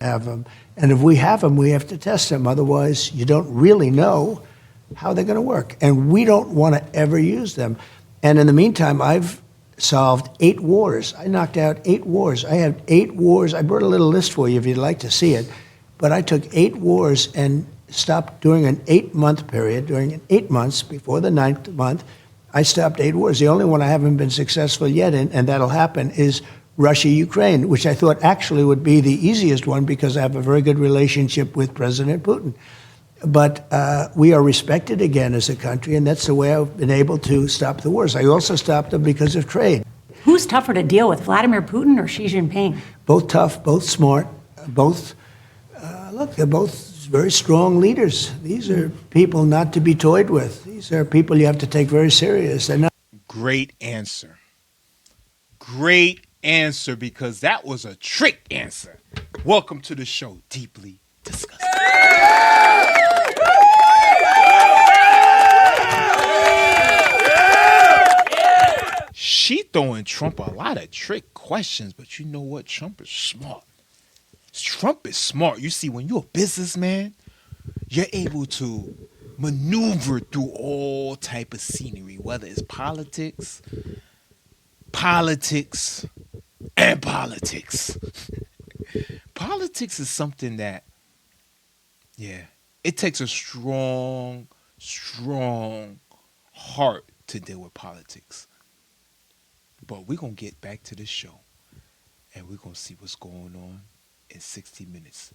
have them. And if we have them, we have to test them. Otherwise, you don't really know how they're going to work. And we don't want to ever use them. And in the meantime, I've solved 8 wars. I knocked out 8 wars. I have 8 wars. I brought a little list for you if you'd like to see it. But I took 8 wars and stopped during an 8-month period. During 8 months, before the 9th month, I stopped 8 wars. The only one I haven't been successful yet in, and that'll happen, is Russia-Ukraine, which I thought actually would be the easiest one because I have a very good relationship with President Putin. But we are respected again as a country, and that's the way I've been able to stop the wars. I also stopped them because of trade. Who's tougher to deal with, Vladimir Putin or Xi Jinping? Both tough, both smart, both, look, they're both very strong leaders. These are people not to be toyed with. These are people you have to take very serious. They're not. Great answer. Great answer, because that was a trick answer. Welcome to the show, Deeply Disgusting. She throwing Trump a lot of trick questions, but you know what? Trump is smart. Trump is smart. You see, when you're a businessman, you're able to maneuver through all type of scenery, whether it's politics, and politics. Politics is something that, yeah, it takes a strong heart to deal with politics. But we're going to get back to the show, and we're going to see what's going on in 60 minutes.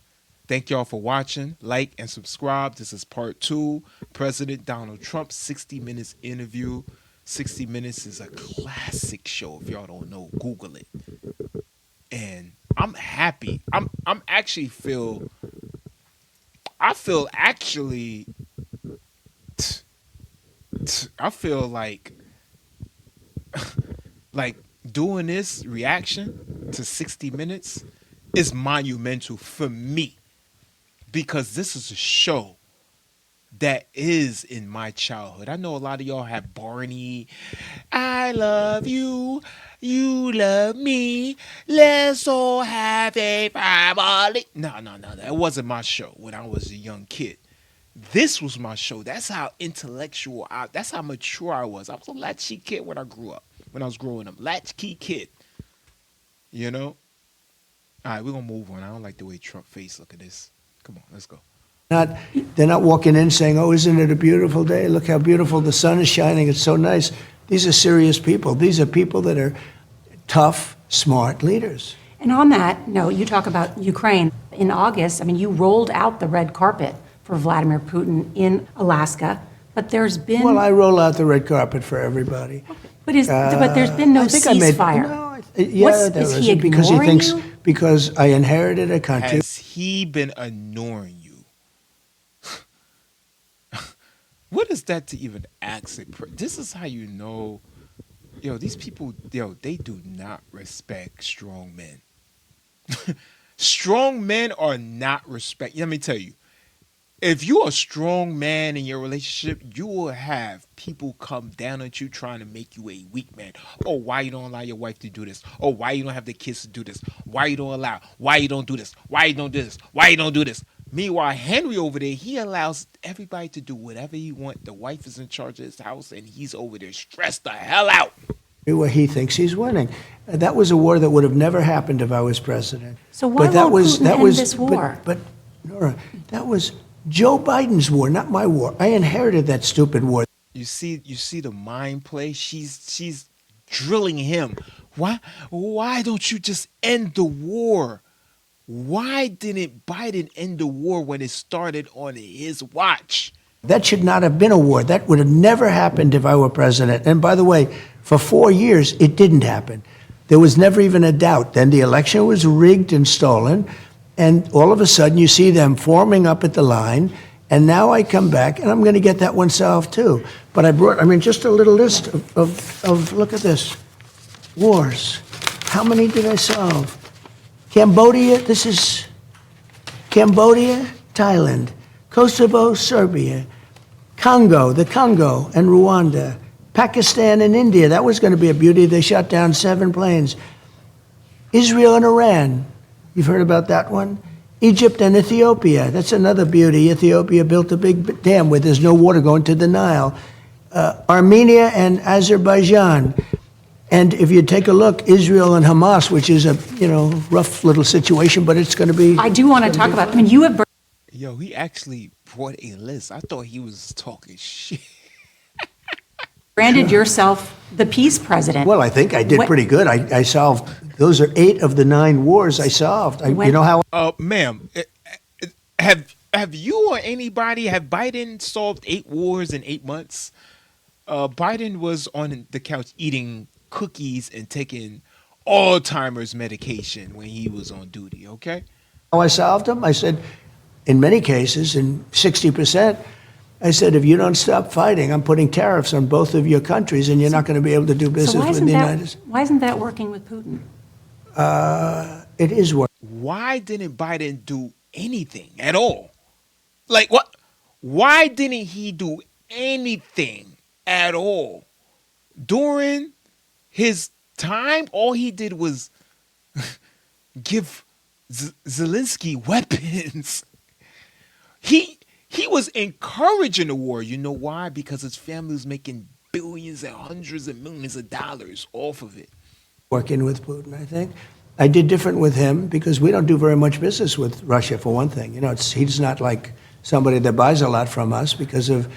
Thank y'all for watching. Like and subscribe. This is part 2. President Donald Trump's 60 Minutes interview. 60 Minutes is a classic show. If y'all don't know, Google it. And I'm happy. I feel like doing this reaction to 60 Minutes is monumental for me, because this is a show that is in my childhood. I know a lot of y'all have Barney, I love you, you love me, let's all have a family. No, that wasn't my show when I was a young kid. This was my show. That's how intellectual, that's how mature I was. I was a latchkey kid when I grew up, when I was growing up. Latchkey kid, you know? All right, we're going to move on. I don't like the way Trump face. Look at this. Come on, let's go. They're not walking in saying, oh, isn't it a beautiful day? Look how beautiful the sun is shining. It's so nice. These are serious people. These are people that are tough, smart leaders. And on that note, you talk about Ukraine. In August, I mean, you rolled out the red carpet for Vladimir Putin in Alaska, but there's been... Well, I roll out the red carpet for everybody. But there's been no ceasefire. Yeah, there is he isn't, because he thinks, you? because I inherited a country. Has he been ignoring you? What is that to even ask it? This is how you know, these people, they do not respect strong men. Strong men are not respect. Let me tell you, if you're a strong man in your relationship, you will have people come down at you trying to make you a weak man. Oh, why you don't allow your wife to do this? Oh, why you don't have the kids to do this? Why you don't allow? Why you don't do this? Why you don't do this? Why you don't do this? Meanwhile, Henry over there, he allows everybody to do whatever he wants. The wife is in charge of his house, and he's over there stressed the hell out. Where he thinks he's winning. That was a war that would have never happened if I was president. So why won't Putin end this war? But Nora, that was Joe Biden's war, not my war. I inherited that stupid war. You see the mind play? She's drilling him. Why don't you just end the war? Why didn't Biden end the war when it started on his watch? That should not have been a war. That would have never happened if I were president. And by the way, for 4 years, it didn't happen. There was never even a doubt. Then the election was rigged and stolen. And all of a sudden, you see them forming up at the line. And now I come back, and I'm going to get that one solved, too. But just a little list of look at this, wars. How many did I solve? Cambodia, this is Cambodia, Thailand, Kosovo, Serbia, the Congo and Rwanda, Pakistan and India. That was going to be a beauty. They shot down 7 planes. Israel and Iran. You've heard about that one? Egypt and Ethiopia, that's another beauty. Ethiopia built a big dam where there's no water going to the Nile. Armenia and Azerbaijan. And if you take a look, Israel and Hamas, which is a rough little situation, but it's going to be. I do want to talk about, I mean, you have Yo, he actually brought a list. I thought he was talking shit. branded yourself the peace president. Well, I think I did What- pretty good. I solved, those are 8 of the 9 wars I solved. When- You know how? Ma'am, have you or anybody, have Biden solved 8 wars in 8 months? Biden was on the couch eating cookies and taking Alzheimer's medication when he was on duty, okay? How I solved them? I said, in many cases, in 60%, I said, if you don't stop fighting, I'm putting tariffs on both of your countries, and you're not going to be able to do So business why with isn't the that, United States. why isn't that working with Putin? It is working. Why didn't Biden do anything at all? Like what? Why didn't he do anything at all during his time? All he did was give Zelensky weapons. He was encouraging the war. You know why? Because his family was making billions and hundreds of millions of dollars off of it. Working with Putin, I think. I did different with him because we don't do very much business with Russia, for one thing. He's not like somebody that buys a lot from us because of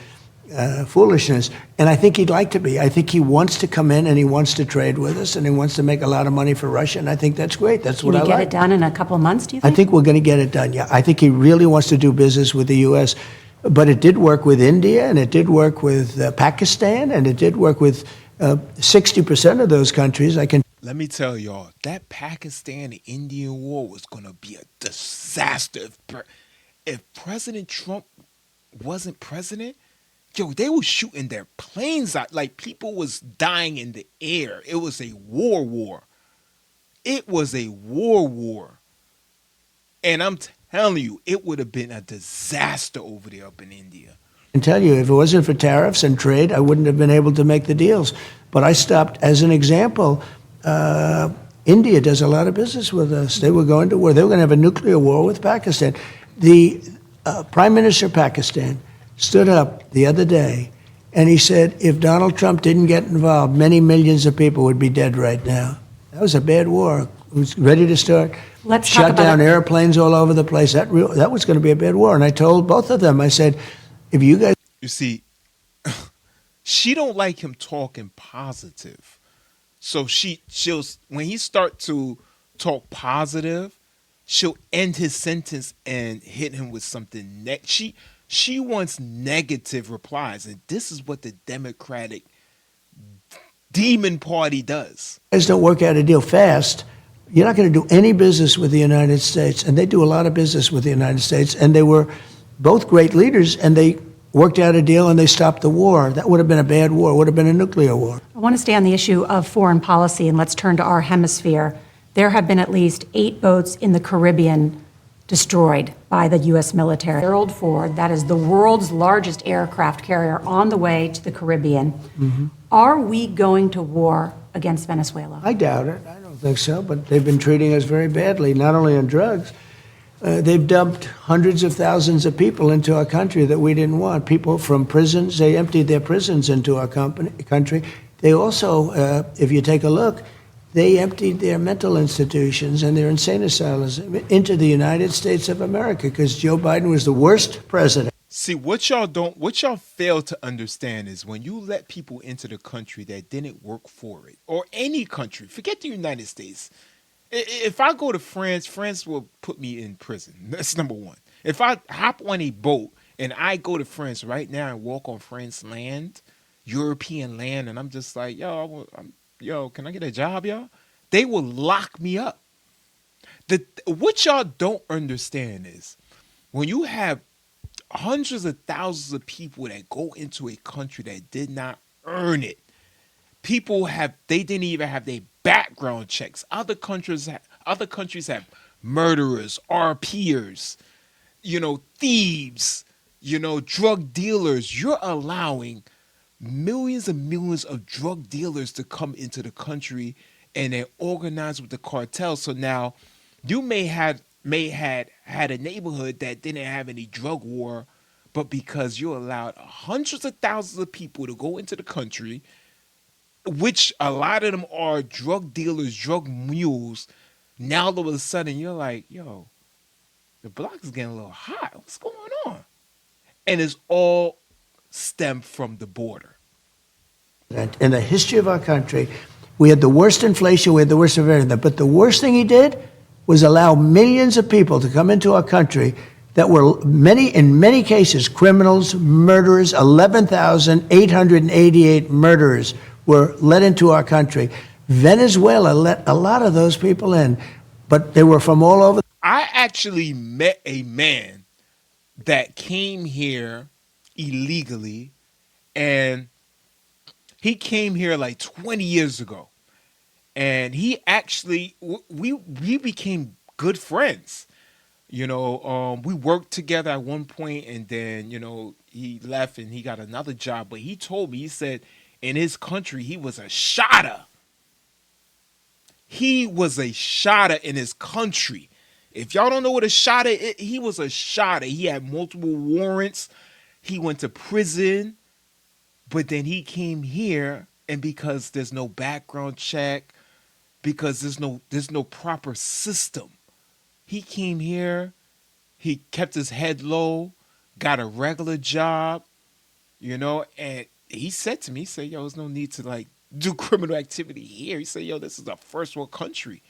foolishness. And I think he'd like to be. I think he wants to come in and he wants to trade with us and he wants to make a lot of money for Russia. And I think that's great. That's Can what you I get like. it done in a couple of months, do you I think? think we're going to get it done, yeah. I think he really wants to do business with the U.S., but it did work with India, and it did work with Pakistan, and it did work with 60% of those countries. I can. Let me tell y'all, that Pakistan and Indian war was going to be a disaster. If President Trump wasn't president, yo, they were shooting their planes out. Like, people was dying in the air. It was a war. It was a war. And I'm telling you, it would have been a disaster over there up in India. can tell you, if it wasn't for tariffs and trade, I wouldn't have been able to make the deals. But I stopped, as an example, India does a lot of business with us. They were going to war. They were going to have a nuclear war with Pakistan. The Prime Minister of Pakistan stood up the other day and he said, if Donald Trump didn't get involved, many millions of people would be dead right now. That was a bad war. It was ready to start. Let's talk Shut about down it. airplanes all over the place. That was going to be a bad war. And I told both of them, I said, if you guys. You see, she don't like him talking positive. So she'll, when he start to talk positive, she'll end his sentence and hit him with something. She wants negative replies. And this is what the Democratic demon party does. Guys don't work out a deal fast, you're not going to do any business with the United States. And they do a lot of business with the United States. And they were both great leaders, and they worked out a deal and they stopped the war. That would have been a bad war. It would have been a nuclear war. I want to stay on the issue of foreign policy, and let's turn to our hemisphere. There have been at least 8 boats in the Caribbean destroyed by the U.S. military. Gerald Ford, that is the world's largest aircraft carrier on the way to the Caribbean. Mm-hmm. Are we going to war against Venezuela? I doubt it. I don't think so. But they've been treating us very badly, not only on drugs. They've dumped hundreds of thousands of people into our country that we didn't want. People from prisons, they emptied their prisons into our country. They also, if you take a look, they emptied their mental institutions and their insane asylums into the United States of America because Joe Biden was the worst president. See, what y'all fail to understand is when you let people into the country that didn't work for it, or any country, forget the United States. If I go to France, France will put me in prison. That's number one. If I hop on a boat and I go to France right now and walk on French land, European land, and I'm just like, yo, can I get a job, y'all? They will lock me up. What y'all don't understand is when you have hundreds of thousands of people that go into a country that did not earn it, they didn't even have their background checks. Other countries have murderers, RPers, thieves, drug dealers. You're allowing millions and millions of drug dealers to come into the country, and they're organized with the cartel. So now you may have may had a neighborhood that didn't have any drug war, but because you allowed hundreds of thousands of people to go into the country, which a lot of them are drug dealers, drug mules, now all of a sudden you're like, yo, the block is getting a little hot. What's going on? And it's all stemmed from the border. In the history of our country, we had the worst inflation, we had the worst of everything. But the worst thing he did was allow millions of people to come into our country that were in many cases, criminals, murderers. 11,888 murderers were let into our country. Venezuela let a lot of those people in, but they were from all over. I actually met a man that came here illegally, and he came here like 20 years ago. And he actually, we became good friends. You know, we worked together at one point, and then, you know, he left and he got another job. But he told me, he said in his country, he was a shotter. He was a shotter in his country. If y'all don't know what a shotter is, he was a shotter. He had multiple warrants. He went to prison. But then he came here, and because there's no background check, because there's no proper system, he came here, he kept his head low, got a regular job, you know, and he said to me, he said, yo, there's no need to like do criminal activity here. He said, yo, this is a first world country.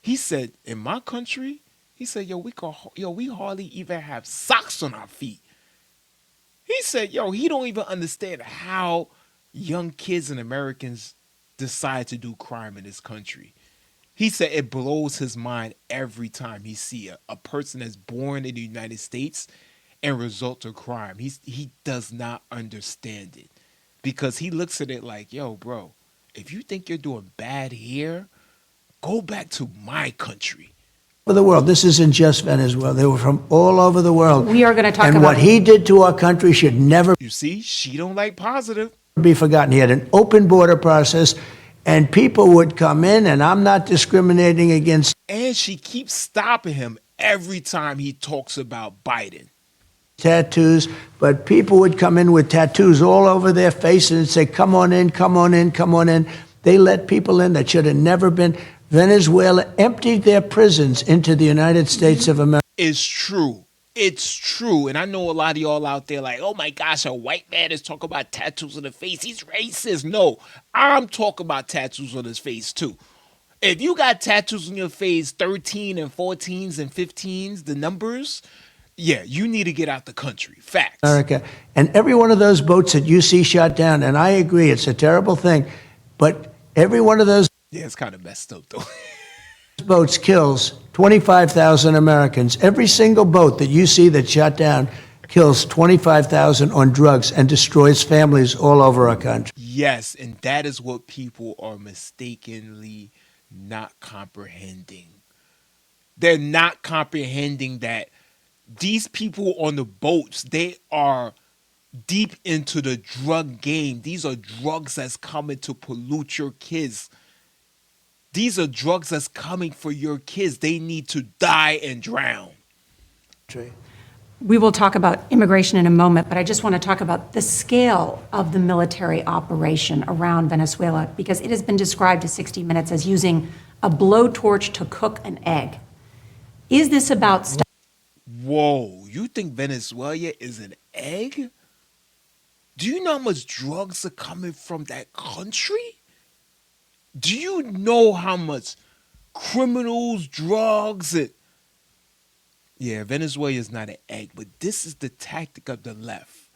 He said, in my country, he said, we hardly even have socks on our feet. He said, yo, he don't even understand how young kids and Americans decide to do crime in this country. He said it blows his mind every time he see a person that's born in the United States and result to crime. He does not understand it, because he looks at it like, yo, bro, if you think you're doing bad here, go back to my country. The world. This isn't just Venezuela. They were from all over the world. We are going to talk about... And what he did to our country should never... You see, she don't like positive. ...be forgotten. He had an open border process, and people would come in, and I'm not discriminating against... And she keeps stopping him every time he talks about Biden. ...tattoos, but people would come in with tattoos all over their faces and say, come on in, come on in, come on in. They let people in that should have never been... Venezuela emptied their prisons into the United States of America. It's true. It's true. And I know a lot of y'all out there like, oh my gosh, a white man is talking about tattoos on the face. He's racist. No, I'm talking about tattoos on his face too. If you got tattoos on your face, 13 and 14s and 15s, the numbers, yeah, you need to get out the country. Facts. America. And every one of those boats that you see shot down, and I agree, it's a terrible thing, but every one of those... Yeah, it's kind of messed up, though. boats kills 25,000 Americans. Every single boat that you see that's shot down kills 25,000 on drugs and destroys families all over our country. Yes, and that is what people are mistakenly not comprehending. They're not comprehending that these people on the boats, they are deep into the drug game. These are drugs that's coming to pollute your kids. These are drugs that's coming for your kids. They need to die and drown. We will talk about immigration in a moment, but I just want to talk about the scale of the military operation around Venezuela, because it has been described to 60 Minutes as using a blowtorch to cook an egg. Is this about... Whoa, you think Venezuela is an egg? Do you know how much drugs are coming from that country? Do you know how much criminals, drugs, and... Yeah, Venezuela is not an egg, but this is the tactic of the left.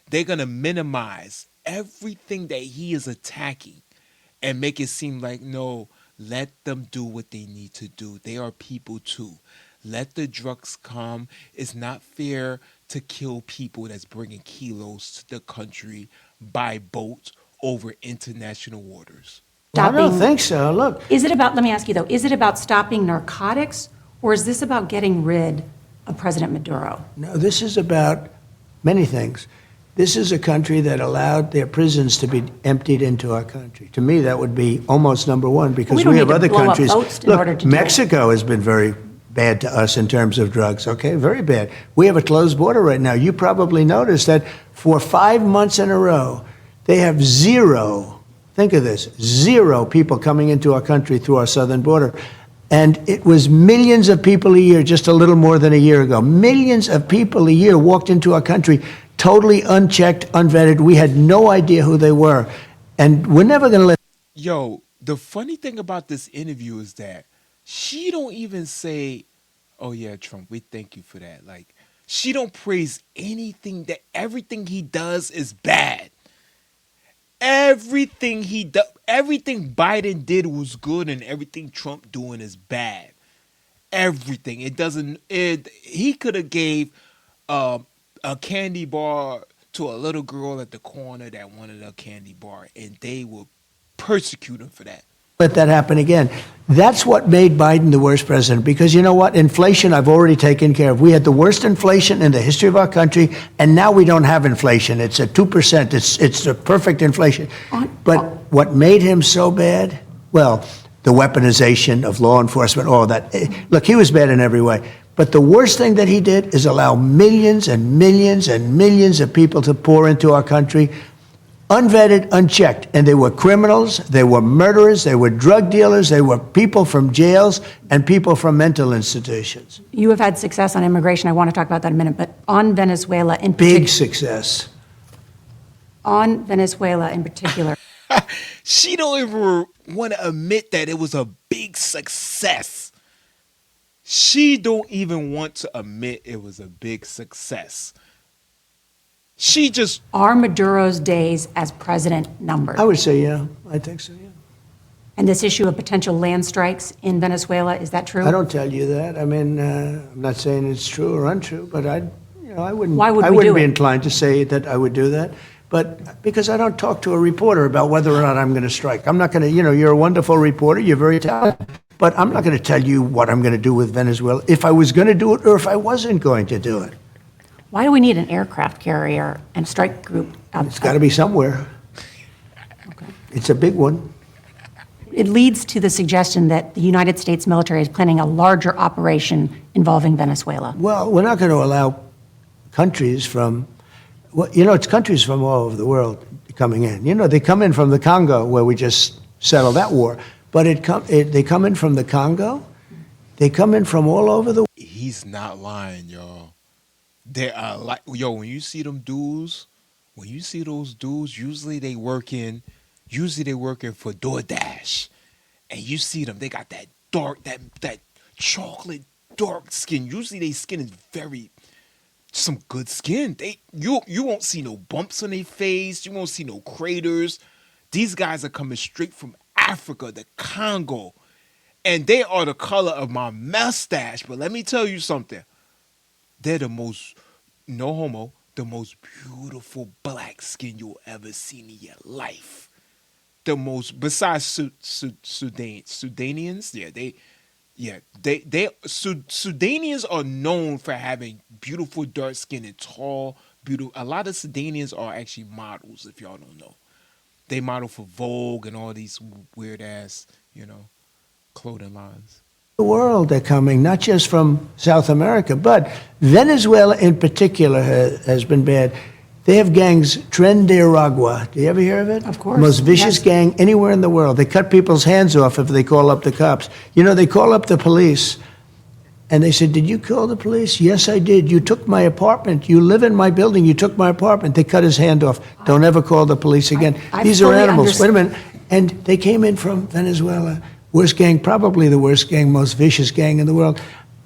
They're going to minimize everything that he is attacking and make it seem like, no, let them do what they need to do. They are people too. Let the drugs come. It's not fair to kill people that's bringing kilos to the country by boat over international waters. I don't think so. Look. Is it about, let me ask you though, is it about stopping narcotics, or is this about getting rid of President Maduro? No, this is about many things. This is a country that allowed their prisons to be emptied into our country. To me, that would be almost number one, because we have other countries. Look, Mexico has been very bad to us in terms of drugs, okay? Very bad. We have a closed border right now. You probably noticed that for 5 months in a row, they have zero, think of this, zero people coming into our country through our southern border. And it was millions of people a year, just a little more than a year ago. Millions of people a year walked into our country totally unchecked, unvetted. We had no idea who they were. And we're never going to let... Yo, the funny thing about this interview is that she don't even say, "Oh yeah, Trump, we thank you for that." Like, she don't praise anything. That everything he does is bad. Everything everything Biden did was good, and everything Trump doing is bad. Everything. It doesn't. He could have gave a candy bar to a little girl at the corner that wanted a candy bar, and they will persecute him for that. Let that happen again. That's what made Biden the worst president, because you know what? Inflation, I've already taken care of. We had the worst inflation in the history of our country, and now we don't have inflation. It's at 2%. It's the perfect inflation. But what made him so bad? Well, the weaponization of law enforcement, all that. Look, he was bad in every way. But the worst thing that he did is allow millions and millions and millions of people to pour into our country, unvetted, unchecked. And they were criminals, they were murderers, they were drug dealers, they were people from jails and people from mental institutions. You have had success on immigration. I want to talk about that in a minute. But on Venezuela in particular. Big success. On Venezuela in particular. She don't even want to admit that it was a big success. She don't even want to admit it was a big success. She just... Are Maduro's days as president numbered? I would say, yeah. I think so, yeah. And this issue of potential land strikes in Venezuela, is that true? I don't tell you that. I mean, I'm not saying it's true or untrue, but I wouldn't. Why would I we wouldn't do be it? inclined to say that I would do that. But because I don't talk to a reporter about whether or not I'm going to strike. I'm not going to, you're a wonderful reporter, you're very talented, but I'm not going to tell you what I'm going to do with Venezuela, if I was going to do it or if I wasn't going to do it. Why do we need an aircraft carrier and strike group? It's got to be somewhere. Okay. It's a big one. It leads to the suggestion that the United States military is planning a larger operation involving Venezuela. Well, we're not going to allow countries from, well, it's countries from all over the world coming in. They come in from the Congo, where we just settled that war. But they come in from the Congo. They come in from all over the world. He's not lying, y'all. They are like, when you see them dudes, usually they working for DoorDash. And you see them, they got that dark, that chocolate dark skin. Usually their skin is some good skin. You won't see no bumps on their face. You won't see no craters. These guys are coming straight from Africa, the Congo. And they are the color of my mustache. But let me tell you something. They're the most, no homo, the most beautiful black skin you'll ever see in your life. The most, besides Sudanians, Sudanians are known for having beautiful dark skin and tall, beautiful. A lot of Sudanians are actually models, if y'all don't know. They model for Vogue and all these weird ass, clothing lines. The world they're coming, not just from South America, but Venezuela in particular has been bad. They have gangs, Tren de Aragua. Do you ever hear of it? Of course. Most vicious gang anywhere in the world. They cut people's hands off if they call up the cops. They call up the police, and they said, "Did you call the police?" "Yes, I did. You took my apartment. You live in my building. You took my apartment." They cut his hand off. Don't ever call the police again. These are animals. Wait a minute. And they came in from Venezuela. Worst gang, probably the worst gang, most vicious gang in the world.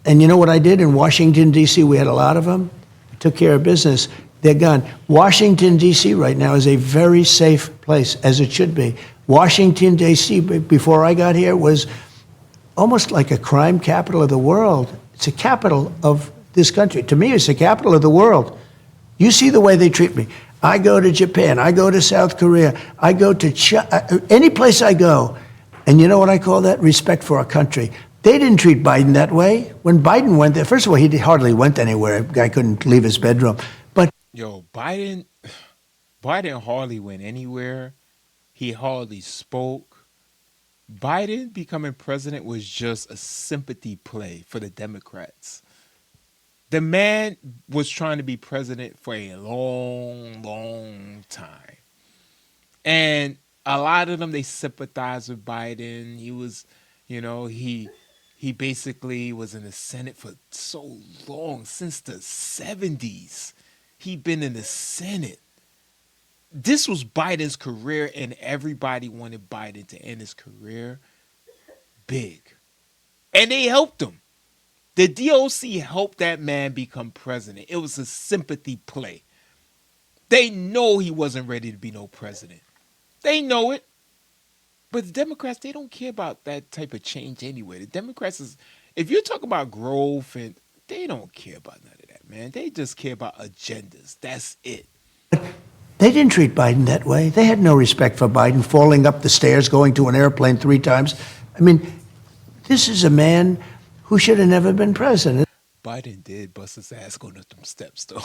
And you know what I did in Washington, D.C.? We had a lot of them. I took care of business. They're gone. Washington, D.C. right now is a very safe place, as it should be. Washington, D.C., before I got here, was almost like a crime capital of the world. It's a capital of this country. To me, it's the capital of the world. You see the way they treat me. I go to Japan. I go to South Korea. I go to China. Any place I go. And you know what I call that? Respect for our country. They didn't treat Biden that way. When Biden went there, first of all, he hardly went anywhere. The guy couldn't leave his bedroom. But Biden hardly went anywhere. He hardly spoke. Biden becoming president was just a sympathy play for the Democrats. The man was trying to be president for a long, long time. And a lot of them, they sympathized with Biden. He was, he basically was in the Senate for so long, since the 70s. He'd been in the Senate. This was Biden's career, and everybody wanted Biden to end his career big. And they helped him. The DOC helped that man become president. It was a sympathy play. They know he wasn't ready to be no president. They know it. But the Democrats, they don't care about that type of change anyway. The Democrats is, if you talk about growth, and they don't care about none of that, man. They just care about agendas. That's it. They didn't treat Biden that way. They had no respect for Biden falling up the stairs, going to an airplane 3 times. I mean, this is a man who should have never been president. Biden did bust his ass going up them steps, though.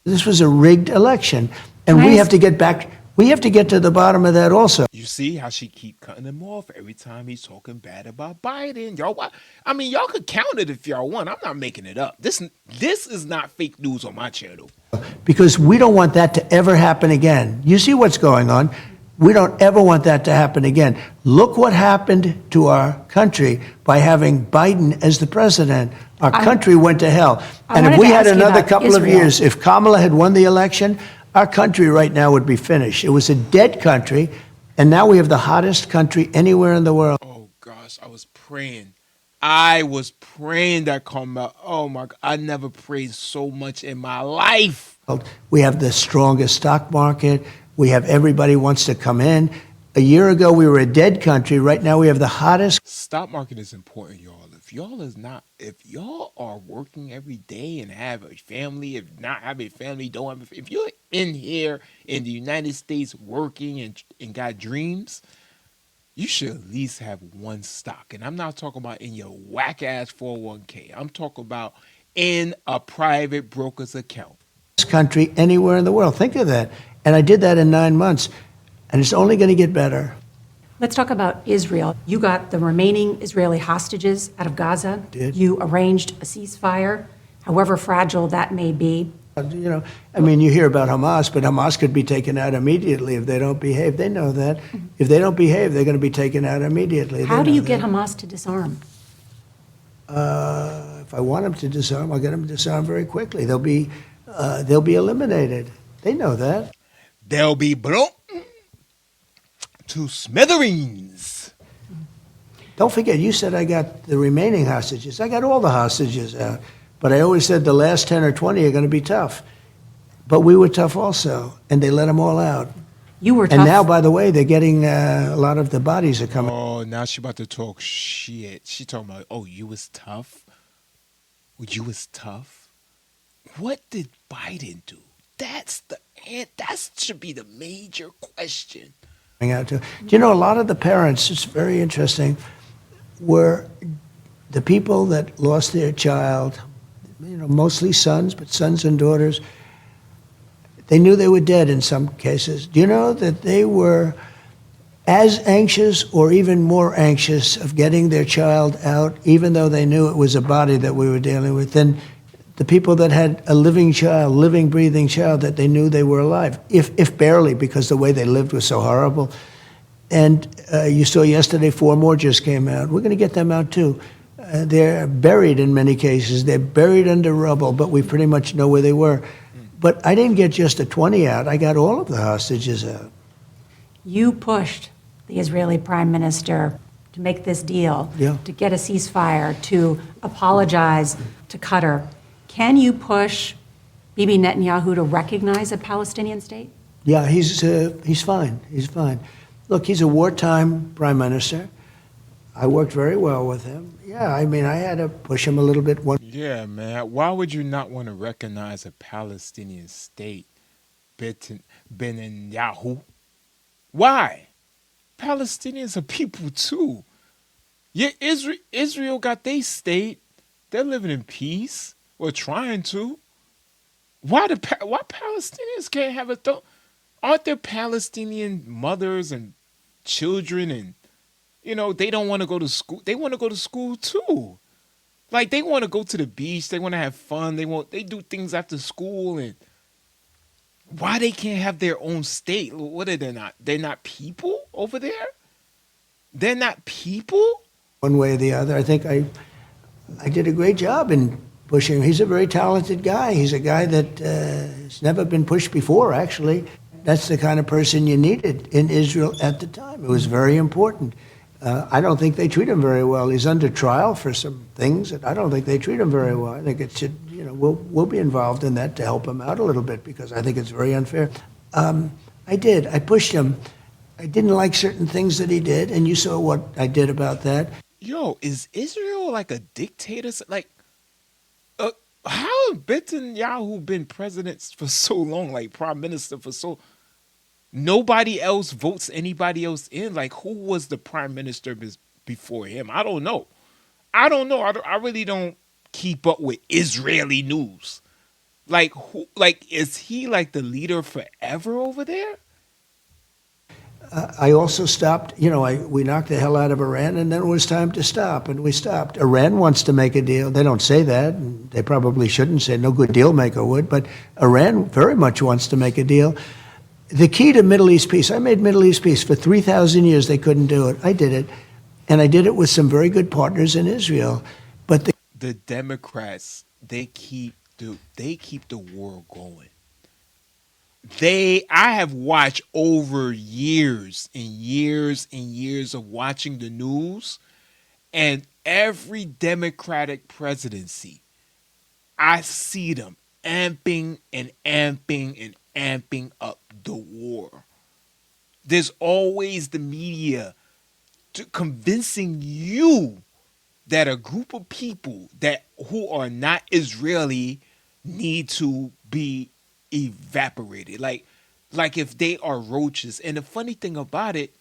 This was a rigged election, and Can I we ask- have to get back. We have to get to the bottom of that also. You see how she keep cutting him off every time he's talking bad about Biden. Y'all, I mean, y'all could count it if y'all want. I'm not making it up. This is not fake news on my channel. Because we don't want that to ever happen again. You see what's going on. We don't ever want that to happen again. Look what happened to our country by having Biden as the president. Our country went to hell. I And if wanted we to had ask you another about couple of Israel. years, if Kamala had won the election, our country right now would be finished. It was a dead country, and now we have the hottest country anywhere in the world. Oh gosh, I was praying. I was praying that Kamala. Oh my God, I never prayed so much in my life. We have the strongest stock market. We have everybody wants to come in. A year ago, we were a dead country. Right now, we have the hottest. Stock market is important, y'all. If y'all are working every day and have a family, if not have a family, don't have if you're in here in the United States working and got dreams, you should at least have one stock. And I'm not talking about in your whack ass 401k. I'm talking about in a private broker's account. Country anywhere in the world. Think of that. And I did that in 9 months. And it's only going to get better. Let's talk about Israel. You got the remaining Israeli hostages out of Gaza. Did. You arranged a ceasefire, however fragile that may be. You know, I mean, you hear about Hamas, but Hamas could be taken out immediately if they don't behave. They know that. If they don't behave, they're going to be taken out immediately. How They do know you get that. Hamas to disarm? If I want them to disarm, I'll get them to disarm very quickly. They'll be eliminated. They know that. They'll be blown to smithereens. Don't forget, you said I got the remaining hostages. I got all the hostages out. But I always said the last 10 or 20 are going to be tough. But we were tough also, and they let them all out. You were tough. And now, by the way, they're getting a lot of the bodies are coming. Oh, now she about to talk shit. She talking about, oh, you was tough? You was tough? What did Biden do? That should be the major question. Out to. Do you know, a lot of the parents, it's very interesting, were the people that lost their child, you know, mostly sons, but sons and daughters. They knew they were dead in some cases. Do you know that they were as anxious or even more anxious of getting their child out, even though they knew it was a body that we were dealing with, than the people that had a living child, living, breathing child, that they knew they were alive, if barely, because the way they lived was so horrible. And you saw yesterday 4 more just came out. We're going to get them out too. They're buried in many cases. They're buried under rubble, but we pretty much know where they were. But I didn't get just the 20 out. I got all of the hostages out. You pushed the Israeli prime minister to make this deal, Yeah. to get a ceasefire, to apologize to Qatar. Can you push Bibi Netanyahu to recognize a Palestinian state? Yeah, he's fine. He's fine. Look, he's a wartime prime minister. I worked very well with him. Yeah, I mean, I had to push him a little bit. Yeah, man. Why would you not want to recognize a Palestinian state, Netanyahu? Why? Palestinians are people too. Yeah, Israel got their state. They're living in peace or trying to. Why Palestinians can't have a thought? Aren't there Palestinian mothers and children and they don't want to go to school. They want to go to school too. Like they want to go to the beach. They want to have fun. They do things after school. And why they can't have their own state? What are they not? They're not people over there? They're not people? One way or the other. I think I did a great job in pushing him. He's a very talented guy. He's a guy that has never been pushed before, actually. That's the kind of person you needed in Israel at the time. It was very important. I don't think they treat him very well. He's under trial for some things, and I don't think they treat him very well. I think it should, we'll be involved in that to help him out a little bit because I think it's very unfair. I did. I pushed him. I didn't like certain things that he did, and you saw what I did about that. Yo, is Israel like a dictator? Like, how has Netanyahu been president for so long, like prime minister for so? Nobody else votes anybody else in. Like, who was the prime minister before him? I don't know. I really don't keep up with Israeli news. Like, who? Like, is he like the leader forever over there? I also stopped, we knocked the hell out of Iran, and then it was time to stop, and we stopped. Iran wants to make a deal. They don't say that, and they probably shouldn't say, no good deal maker would, but Iran very much wants to make a deal. The key to Middle East peace, I made Middle East peace. For 3,000 years, they couldn't do it. I did it, and I did it with some very good partners in Israel. But the Democrats, they keep the war going. I have watched over years and years and years of watching the news, and every Democratic presidency, I see them amping and amping and amping up the war. There's always the media convincing you that a group of people who are not Israeli need to be evaporated, like if they are roaches. And the funny thing about it,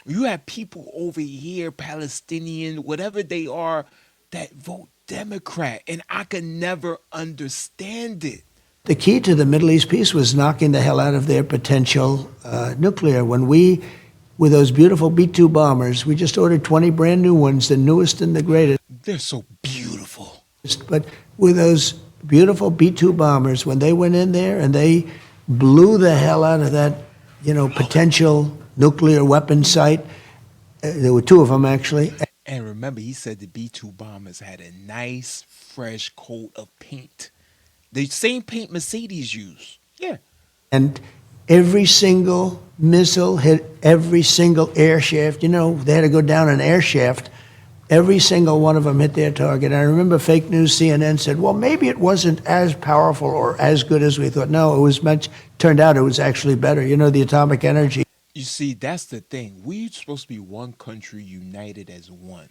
you have people over here, Palestinian, whatever they are, that vote Democrat, and I can never understand it. the key to the Middle East peace was knocking the hell out of their potential nuclear. When with those beautiful B-2 bombers, we just ordered 20 brand new ones, the newest and the greatest. They're so beautiful. But with those beautiful B-2 bombers, when they went in there and they blew the hell out of that, potential nuclear weapon site, there were two of them actually. And remember, he said the B-2 bombers had a nice, fresh coat of paint. The same paint Mercedes use. Yeah. And every single missile hit every single air shaft. They had to go down an air shaft. Every single one of them hit their target. I remember fake news CNN said, well, maybe it wasn't as powerful or as good as we thought. No, turned out it was actually better. The atomic energy. You see, that's the thing. We're supposed to be one country united as one.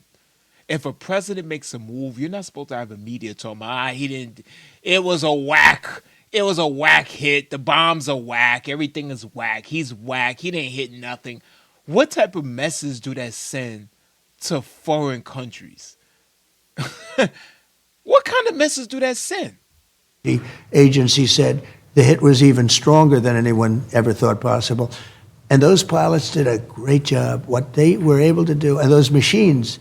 If a president makes a move, you're not supposed to have a media talking about, he didn't, it was a whack. It was a whack hit. The bombs are whack. Everything is whack. He's whack. He didn't hit nothing. What type of message do that send to foreign countries? What kind of message do that send? The agency said the hit was even stronger than anyone ever thought possible. And those pilots did a great job, what they were able to do, and those machines.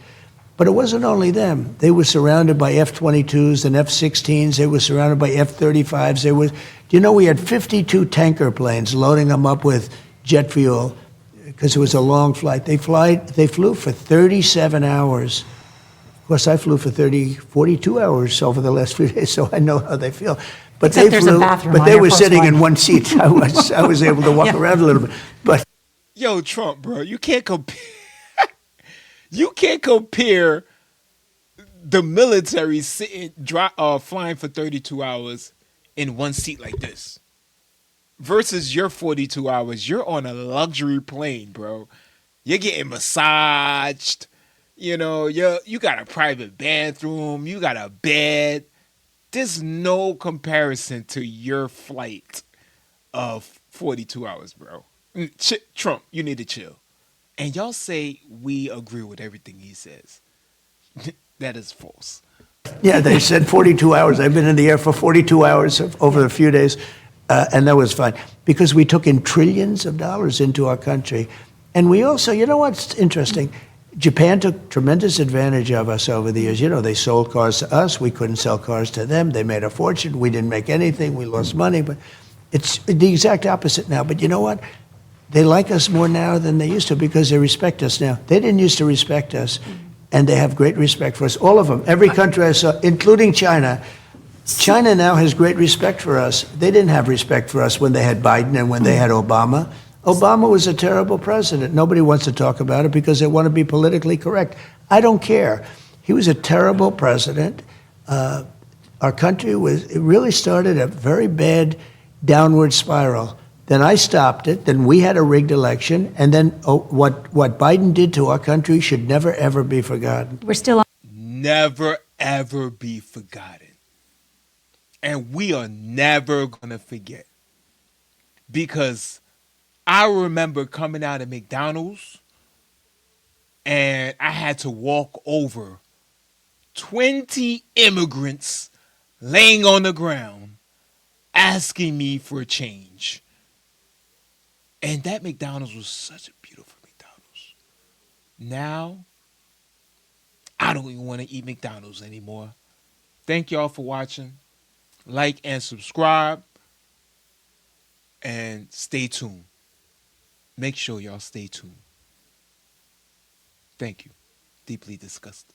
But it wasn't only them. They were surrounded by F-22s and F-16s. They were surrounded by F-35s. We had 52 tanker planes loading them up with jet fuel because it was a long flight. They flew for 37 hours. Of course, I flew for 42 hours over the last few days, so I know how they feel. But Except there's a bathroom but on they your were first sitting one. in one seat. I was able to walk around a little bit. But Yo, Trump, bro, you can't compare. You can't compare the military flying for 32 hours in one seat like this versus your 42 hours. You're on a luxury plane, bro. You're getting massaged. You got a private bathroom. You got a bed. There's no comparison to your flight of 42 hours, bro. Trump, you need to chill. And y'all say we agree with everything he says. That is false. yeah, they said 42 hours. I've been in the air for 42 hours over a few days, and that was fine because we took in trillions of dollars into our country. And we also, what's interesting? Japan took tremendous advantage of us over the years. You know, they sold cars to us. We couldn't sell cars to them. They made a fortune. We didn't make anything. We lost money. But it's the exact opposite now. But you know what? They like us more now than they used to because they respect us now. They didn't used to respect us, and they have great respect for us. All of them. Every country I saw, including China. China now has great respect for us. They didn't have respect for us when they had Biden and when they had Obama. Obama was a terrible president. Nobody wants to talk about it because they want to be politically correct. I don't care. He was a terrible president. Our country it really started a very bad downward spiral. Then I stopped it. Then we had a rigged election. And then what Biden did to our country should never, ever be forgotten. We're still on. Never, ever be forgotten. And we are never going to forget. Because I remember coming out of McDonald's and I had to walk over 20 immigrants laying on the ground asking me for change. And that McDonald's was such a beautiful McDonald's. Now, I don't even want to eat McDonald's anymore. Thank y'all for watching. Like and subscribe. And stay tuned. Make sure y'all stay tuned. Thank you. Deeply disgusted.